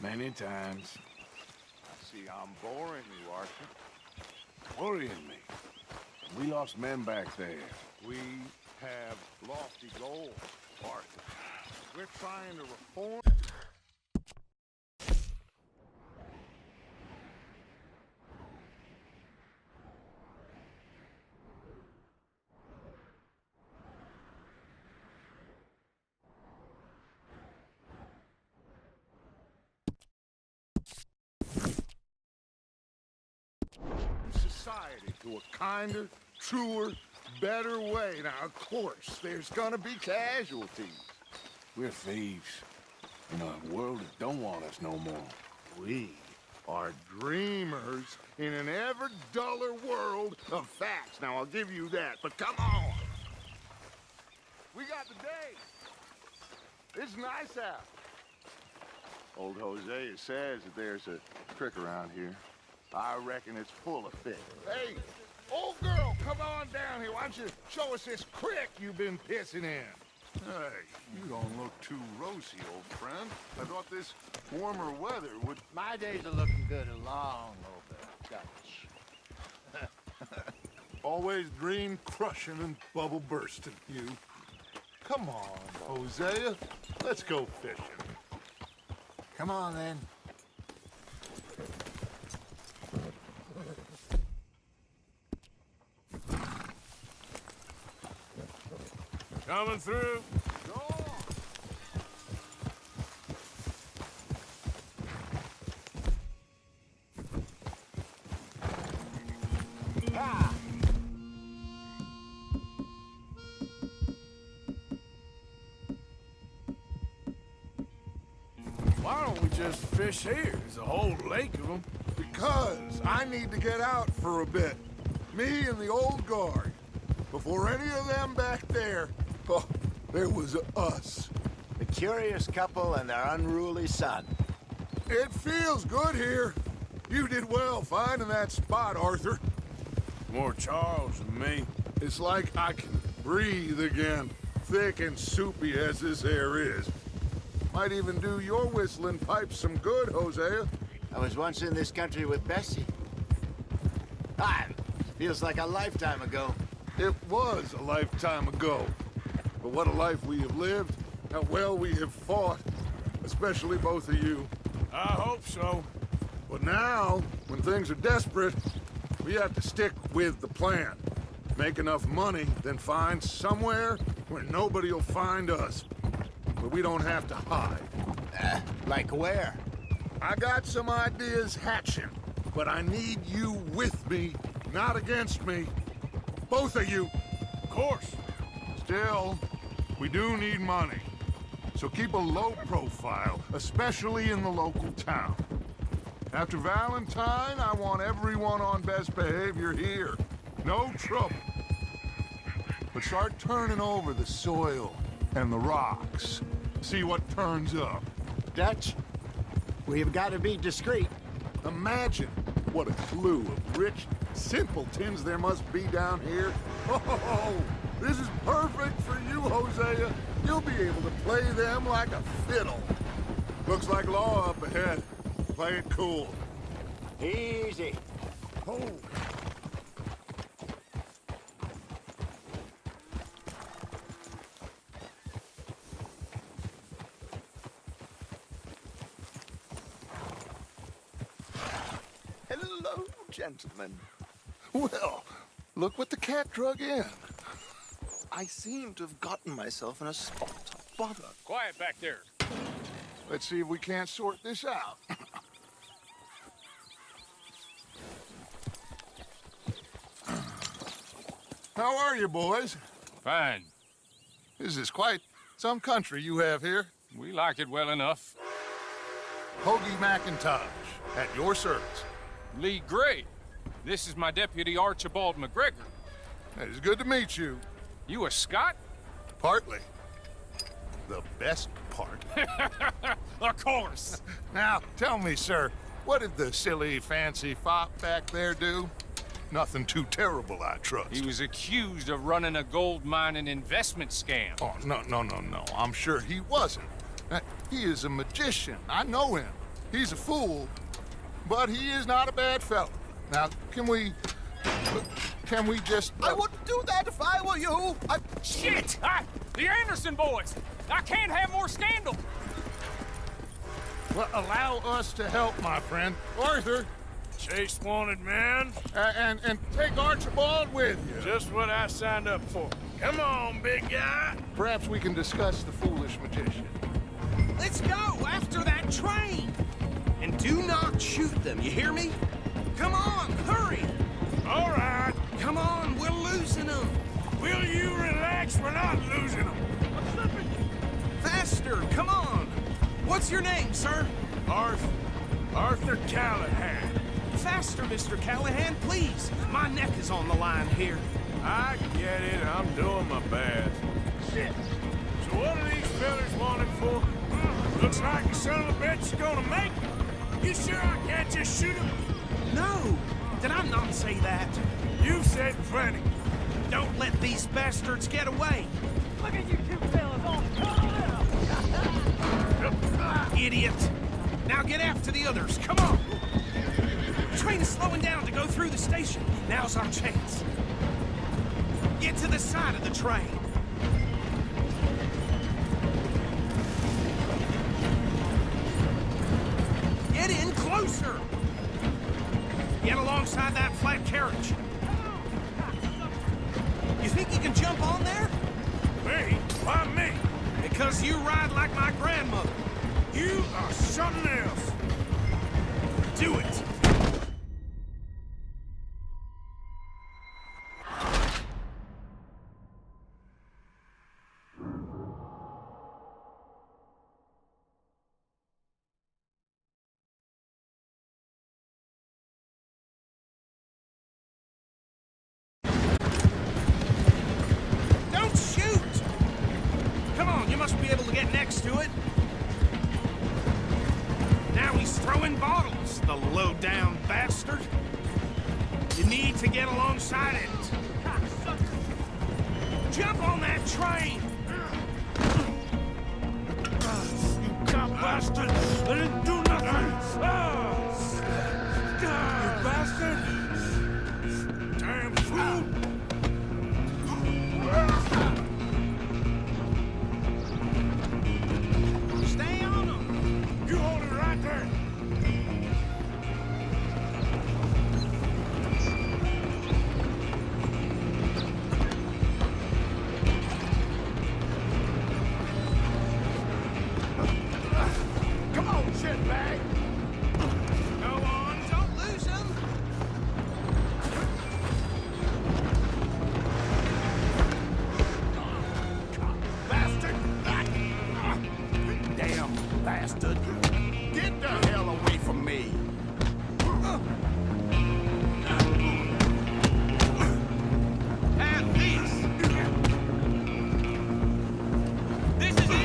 Many times. I see I'm boring you, Archer. Worrying me. We lost men back there. We have lofty goals, Arthur. We're trying to reform. Society to a kinder, truer, better way. Now, of course, there's gonna be casualties. We're thieves. In a world that don't want us no more. We are dreamers in an ever duller world of facts. Now, I'll give you that, but come on. We got the day. It's nice out. Old Hosea says that there's a creek around here. I reckon it's full of fish. Hey, old girl, come on down here. Why don't you show us this creek you've been pissing in? Hey, you don't look too rosy, old friend. I thought this warmer weather would... My days are looking good along over Dutch. Always dream crushing and bubble bursting, you. Come on, Hosea. Let's go fishing. Come on, then. Coming through. Why don't we just fish here? There's a whole lake of them. Because I need to get out for a bit. Me and the old guard. Before any of them back there, oh, there was us. The curious couple and their unruly son. It feels good here. You did well finding that spot, Arthur. More Charles than me. It's like I can breathe again, thick and soupy as this air is. Might even do your whistling pipes some good, Hosea. I was once in this country with Bessie. Feels like a lifetime ago. It was a lifetime ago. But what a life we have lived, how well we have fought, especially both of you. I hope so. But now, when things are desperate, we have to stick with the plan. Make enough money, then find somewhere where nobody will find us. Where we don't have to hide. Like where? I got some ideas hatching, but I need you with me, not against me. Both of you. Of course. Still, we do need money. So keep a low profile, especially in the local town. After Valentine, I want everyone on best behavior here. No trouble. But start turning over the soil and the rocks. See what turns up. Dutch, we've got to be discreet. Imagine what a slew of rich simpletons there must be down here. Oh, this is perfect for you, Hosea. You'll be able to play them like a fiddle. Looks like law up ahead. Play it cool. Easy. Oh. Hello, gentlemen. Well, look what the cat drug in. I seem to have gotten myself in a spot of bother. Quiet back there. Let's see if we can't sort this out. How are you, boys? Fine. This is quite some country you have here. We like it well enough. Hoagie McIntosh, at your service. Lee Gray. This is my deputy Archibald McGregor. It is good to meet you. You a Scot? Partly. The best part. Of course. Now, tell me, sir, what did the silly, fancy fop back there do? Nothing too terrible, I trust. He was accused of running a gold mine and investment scam. Oh, no. I'm sure he wasn't. He is a magician. I know him. He's a fool, but he is not a bad fellow. Now, can we just... I wouldn't do that if I were you. Shit! The Anderson boys! I can't have more scandal! Well, allow us to help, my friend. Arthur, Chase wanted man. and take Archibald with you. Just what I signed up for. Come on, big guy. Perhaps we can discuss the foolish magician. Let's go after that train! And do not shoot them, you hear me? Come on, hurry! All right. Come on, we're losing them! Will you relax? We're not losing them. Faster, come on! What's your name, sir? Arthur Callahan. Faster, Mr. Callahan, please! My neck is on the line here. I get it. I'm doing my best. Shit. So what are these fellas wanted for? Looks like the son of a bitch is gonna make me. You sure I can't just shoot him? No! Did I not say that? You said plenty. Don't let these bastards get away! Look at you two fellas all Idiot! Now get after the others, come on! The train is slowing down to go through the station. Now's our chance. Get to the side of the train. Get in closer! Get alongside that flat carriage. You think you can jump on there? Me? Why me? Because you ride like my grandmother. You are something else. Do it! Don't shoot! Come on, you must be able to get next to it. Now he's throwing bottles, the low-down bastard. You need to get alongside it. Jump on that train! You cop bastard! I didn't do nothing! You bastard! Damn fool! Stay on him! You hold it right there! Come on, shitbag! Go on, don't lose him! Bastard! Damn bastard. Get the hell away from me. And this! This is it!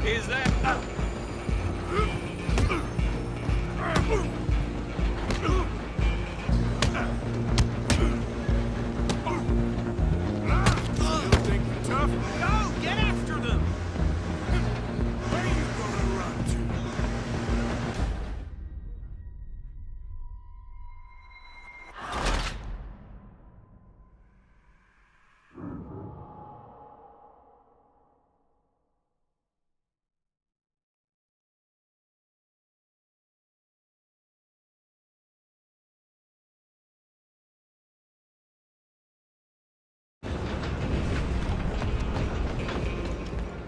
Is that... Think you're tough? Go! Get after them! Where you gonna run to?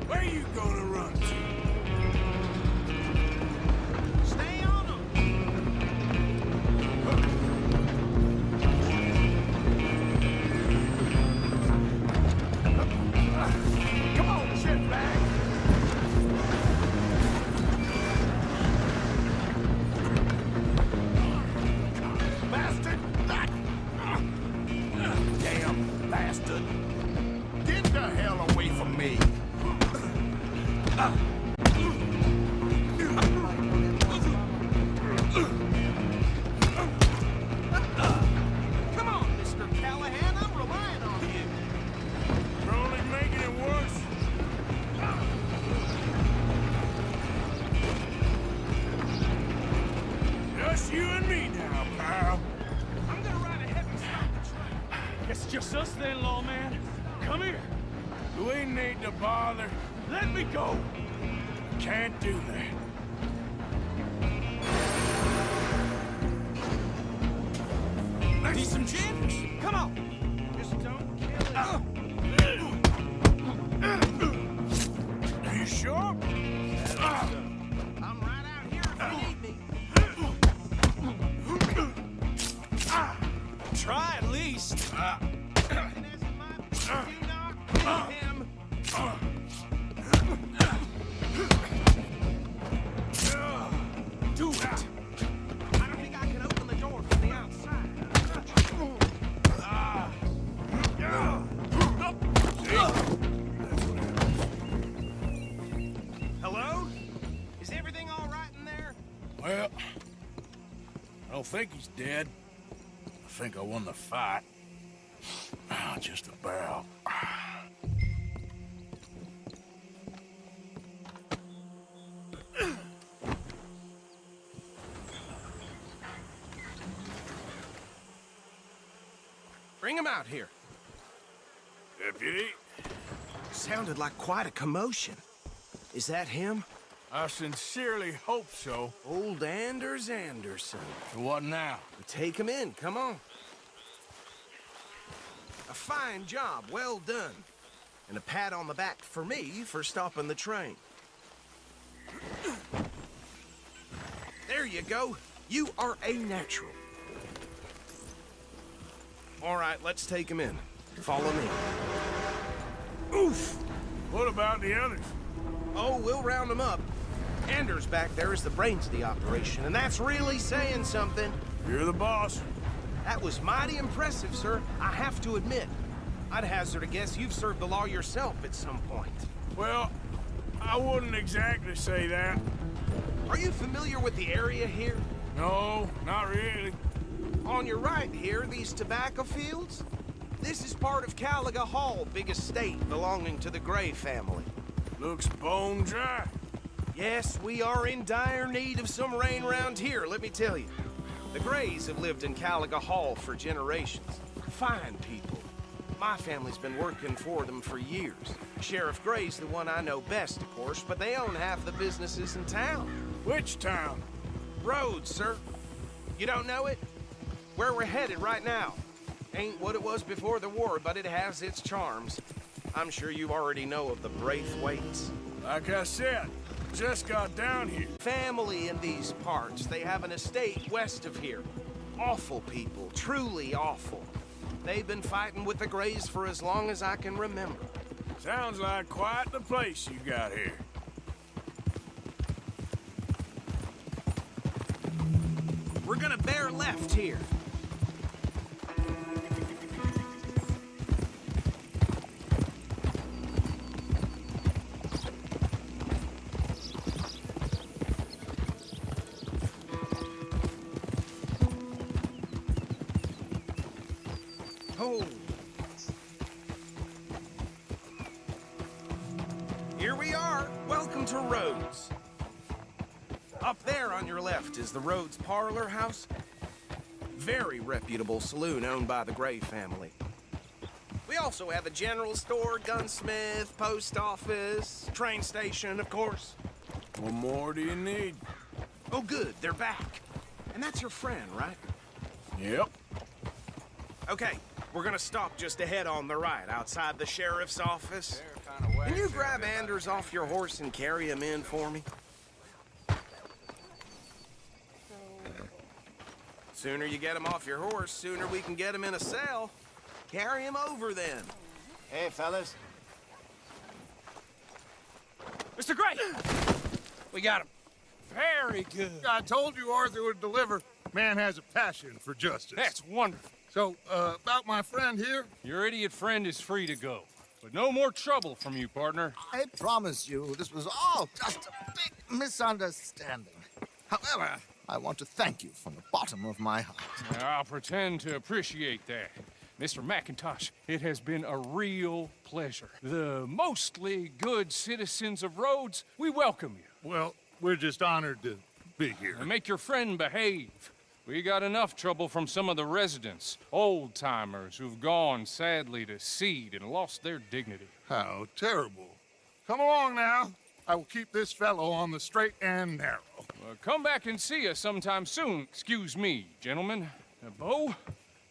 Where you gonna run to? Stay on them! Come on, shitbag! Bastard! Damn bastard. Get the hell away from me. then, lawman. Come here. We need to bother. Let me go. Can't do that. Need some gin? Come on. Just don't kill it. Are you sure? I'm right out here if you need me. Try at least. Him. Do it. I don't think I can open the door from the outside. Hello? Is everything all right in there? Well, I don't think he's dead. I think I won the fight. Just about. Bring him out here. Deputy, Sounded like quite a commotion. Is that him? I sincerely hope so. Old Anders Anderson. So what now? Take him in, come on. A fine job, well done. And a pat on the back for me for stopping the train. There you go. You are a natural. All right, let's take him in. Follow me. Oof! What about the others? Oh, we'll round them up. Anders back there is the brains of the operation, and that's really saying something. You're the boss. That was mighty impressive, sir. I have to admit. I'd hazard a guess you've served the law yourself at some point. Well, I wouldn't exactly say that. Are you familiar with the area here? No, not really. On your right here, these tobacco fields? This is part of Caliga Hall, big estate belonging to the Gray family. Looks bone dry. Yes, we are in dire need of some rain around here, let me tell you. The Grays have lived in Caliga Hall for generations. Fine people. My family's been working for them for years. Sheriff Gray's the one I know best, of course, but they own half the businesses in town. Which town? Rhodes, sir. You don't know it? Where we're headed right now. Ain't what it was before the war, but it has its charms. I'm sure you already know of the Braithwaites. Like I said, just got down here. Family in these parts. They have an estate west of here. Awful people, truly awful. They've been fighting with the Grays for as long as I can remember. Sounds like quite the place you got here. We're gonna bear left here. Oh. Here we are. Welcome to Rhodes. Up there on your left is the Rhodes Parlor House. Very reputable saloon owned by the Gray family. We also have a general store, gunsmith, post office, train station, of course. What more do you need? Oh, good, they're back. And that's your friend, right? Yep. Okay, we're gonna stop just ahead on the right, outside the sheriff's office. Can you grab Anders off your horse and carry him in for me? Sooner you get him off your horse, sooner we can get him in a cell. Carry him over, then. Hey, fellas. Mr. Gray! We got him. Very good. I told you Arthur would deliver. Man has a passion for justice. That's wonderful. So, about my friend here, Your idiot friend is free to go. But no more trouble from you, partner. I promise you, this was all just a big misunderstanding. However, I want to thank you from the bottom of my heart. I'll pretend to appreciate that. Mr. McIntosh, it has been a real pleasure. The mostly good citizens of Rhodes, we welcome you. well, we're just honored to be here. And make your friend behave. We got enough trouble from some of the residents, old-timers who've gone, sadly, to seed and lost their dignity. How terrible. Come along now. I will keep this fellow on the straight and narrow. Come back and see us sometime soon. Excuse me, gentlemen. Bo,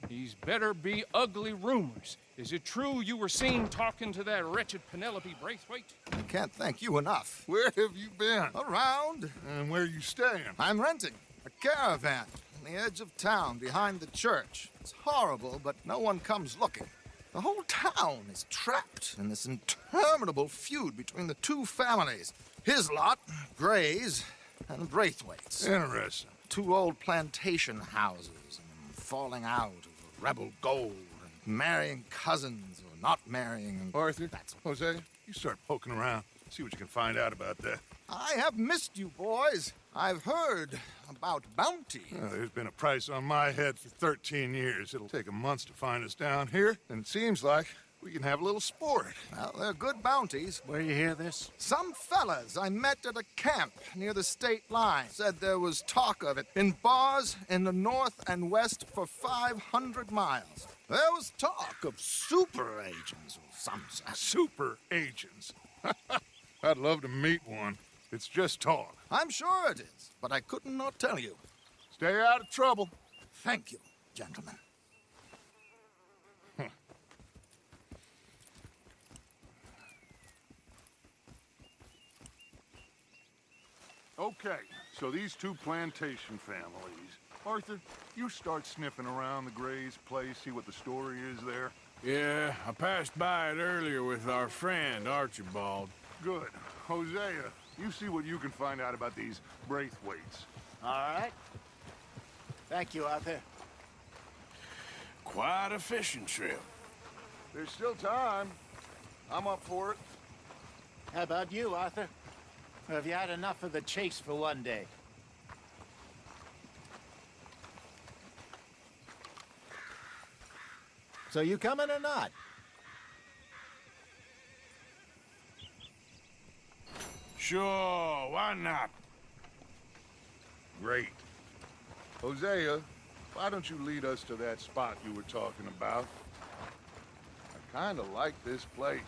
these better be ugly rumors. Is it true you were seen talking to that wretched Penelope Braithwaite? I can't thank you enough. Where have you been? Around. And where you staying? I'm renting a caravan on the edge of town behind the church. It's horrible, but no one comes looking. The whole town is trapped in this interminable feud between the two families. His lot, Gray's, and Braithwaite's. Interesting. Two old plantation houses, and falling out over rebel gold, and marrying cousins or not marrying. And Arthur, that's Jose, you start poking around. See what you can find out about that. I have missed you, boys. I've heard about bounty. There's been a price on my head for 13 years. It'll take 'em months to find us down here, and it seems like we can have a little sport. Well, they're good bounties. Where you hear this? Some fellas I met at a camp near the state line said there was talk of it in bars in the north and west for 500 miles. There was talk of super agents or some such. Super agents. I'd love to meet one. It's just talk. I'm sure it is, but I couldn't not tell you. Stay out of trouble. Thank you, gentlemen. Okay, so these two plantation families. Arthur, you start sniffing around the Gray's place, see what the story is there. Yeah, I passed by it earlier with our friend, Archibald. Good. Hosea, you see what you can find out about these Braithwaites. All right. Thank you, Arthur. Quite a fishing trip. There's still time. I'm up for it. How about you, Arthur? Or have you had enough of the chase for one day? So you coming or not? Sure, why not? Great. Hosea, why don't you lead us to that spot you were talking about? I kind of like this place.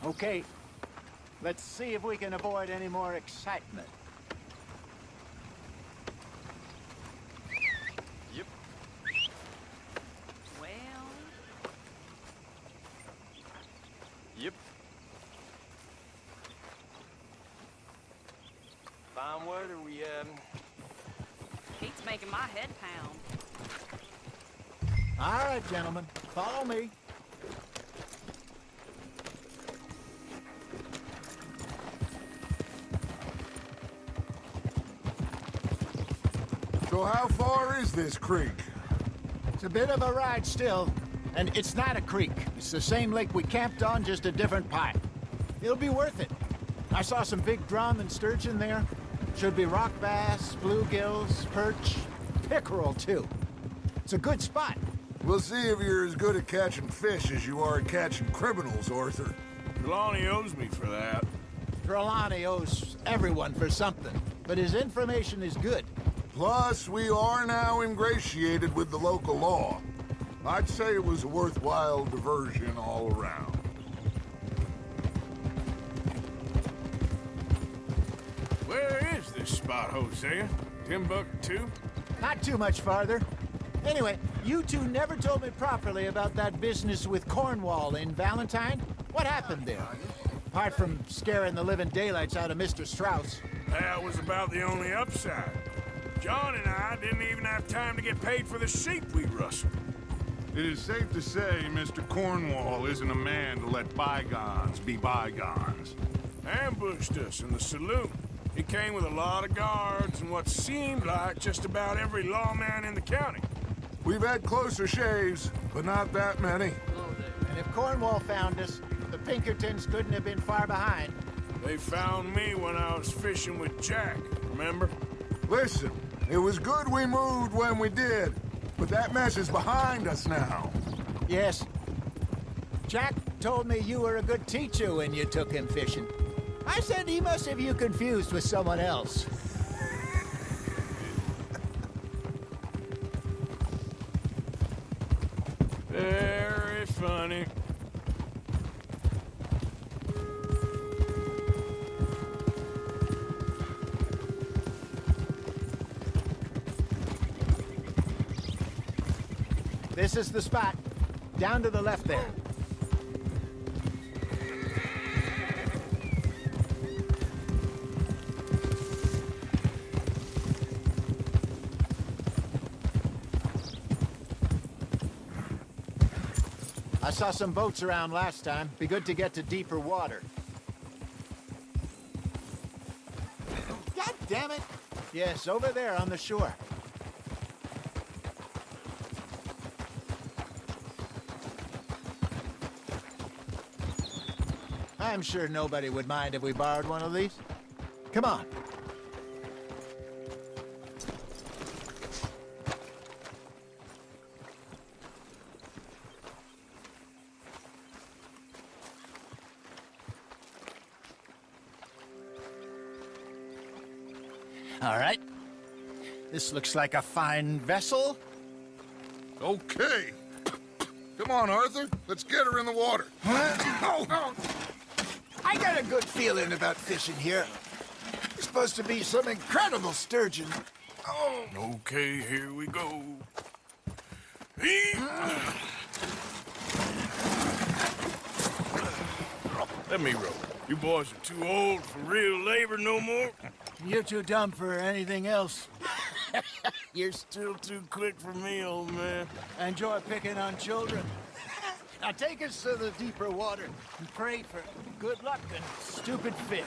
Okay. Let's see if we can avoid any more excitement. Well, Yep. Fine weather, we, Pete's making my head pound. All right, gentlemen. Follow me. So how far is this creek? It's a bit of a ride still, and it's not a creek. It's the same lake we camped on, just a different part. It'll be worth it. I saw some big drum and sturgeon there. Should be rock bass, bluegills, perch, pickerel too. It's a good spot. We'll see if you're as good at catching fish as you are at catching criminals, Arthur. Trelawney owes me for that. Trelawney owes everyone for something, but his information is good. Plus, we are now ingratiated with the local law. I'd say it was a worthwhile diversion all around. Where is this spot, Hosea? Timbuktu? Not too much farther. Anyway, you two never told me properly about that business with Cornwall in Valentine. What happened there? Apart from scaring the living daylights out of Mr. Strauss. That was about the only upside. John and I didn't even have time to get paid for the sheep we rustled. It is safe to say Mr. Cornwall isn't a man to let bygones be bygones. Ambushed us in the saloon. He came with a lot of guards and what seemed like just about every lawman in the county. We've had closer shaves, but not that many. And if Cornwall found us, the Pinkertons couldn't have been far behind. They found me when I was fishing with Jack, remember? Listen, it was good we moved when we did, but that mess is behind us now. Yes. Jack told me you were a good teacher when you took him fishing. I said he must have you confused with someone else. funny. This is the spot. Down to the left there. I saw some boats around last time. Be good to get to deeper water. God damn it! Yes, over there on the shore. I'm sure nobody would mind if we borrowed one of these. Come on. All right. This looks like a fine vessel. Okay. Come on, Arthur. Let's get her in the water. I got a good feeling about fishing here. It's supposed to be some incredible sturgeon. Oh. Okay, here we go. Let me row. You boys are too old for real labor no more. You're too dumb for anything else. You're still too quick for me, old man. Enjoy picking on children. Now take us to the deeper water and pray for good luck and stupid fish.